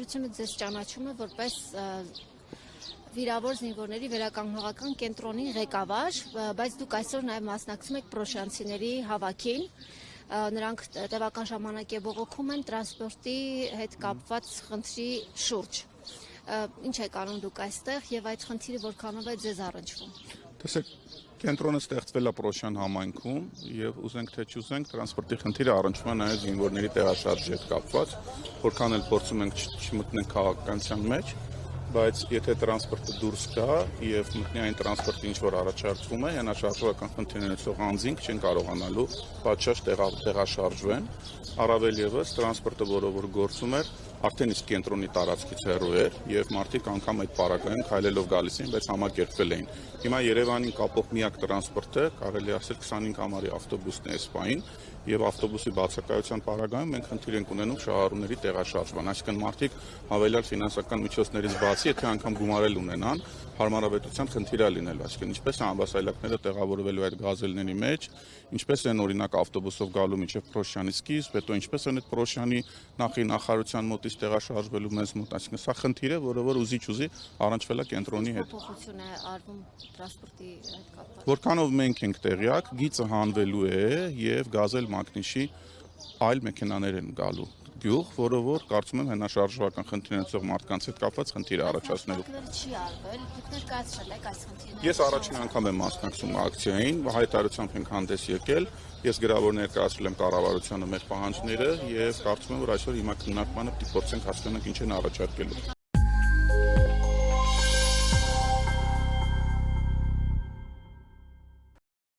Հանրապետությունը ձեզ ճանաչում է որպես վիրավոր զինվորների վերականգնողական կենտրոնի ղեկավար, բայց դուք այսօր նաև մասնակցում եք պրոշյանցիների հավաքին։ Նրանք տևական ժամանակ է բողոքում են տրանսպորտի հետ կապված խնդրի շուրջ։ Ինչ եք անում դուք այստեղ եւ այդ խնդիրը որքանով է ձեզ առնչվում։ Տեսեք, կենտրոնը ստեղծվել է Պրոշյան համայնքում եւ ուզենք թե չուզենք տրանսպորտի խնդիրը առնչվում է նաեւ զինվորների տեղաշարժի հետ կապված, որքան էլ փորձում ենք չմտնենք քաղաքականության մեջ, բայց եթե տրանսպորտը դուրս գա եւ մտնի այն տրանսպորտը, ինչ որ առաջարկվում է, հենաշարժողական խնդիրներ ունեցող անձինք չեն կարողանալու պատշաճ տեղաշարժվեն, առավել եւս տրանսպորտը, որը գործում էր, արդեն իսկ կենտրոնի տարածքից հեռու էր եւ մարդիկ անգամ այդ պարագայում քայլելով գալիս էին, բայց համակերպվել էին։ Հիմա Երևանին կապող միակ տրանսպորտը կարելի ասել 25 համարի ավտոբուսն է Էսպային եւ ավտոբուսի բացակայության պարագայում մենք խնդիր ենք ունենում շահառուների տեղաշարժման, այսինքն մարդիկ հավելյալ ֆինանսական միջոցներից բացի, եթե անգամ գումարել ունենան, հարմարավետության խնդիր է լինելու, այսինքն ինչպես ամբասայլակները տեղավորվելու այդ գազելների մեջ, ինչպես են օրինակ ավտոբուսով գալու մինչև Պրոշյանի սկիզբ, հետո ինչպես են այդ Պրոշյանի նախարարության մոտից տեղաշարժվելու մեզ մոտ, այսինքն սա խնդիր է, որը ուզի առնչվել է կենտրոնի հետ։ Փոփոխություն է արվում տրանսպորտի հետ կապված։ Որքանով մենք ենք տեղյակ, գիծը հանվելու է եւ գազել մագնիշի այլ մեքենաներ են գալու գյուղ, որը որ կարծում եմ հենաշարժողական խնդիրներ ունեցող մարդկանց հետ կապված խնդիր է առաջացնելու։ Չի արվել, դուք ներկայացրել եք այս խնդիրը։ Ես առաջին անգամ եմ մասնակցում ակցիային, հայտարարությամբ ենք հանդես եկել, ես գրավոր ներկայացրել եմ կառավարությանը մեր պահանջները եւ կարծում եմ, որ այսօր հիմա քննարկմանը պետք է փորձենք հասկանանք ինչ են առաջարկելու։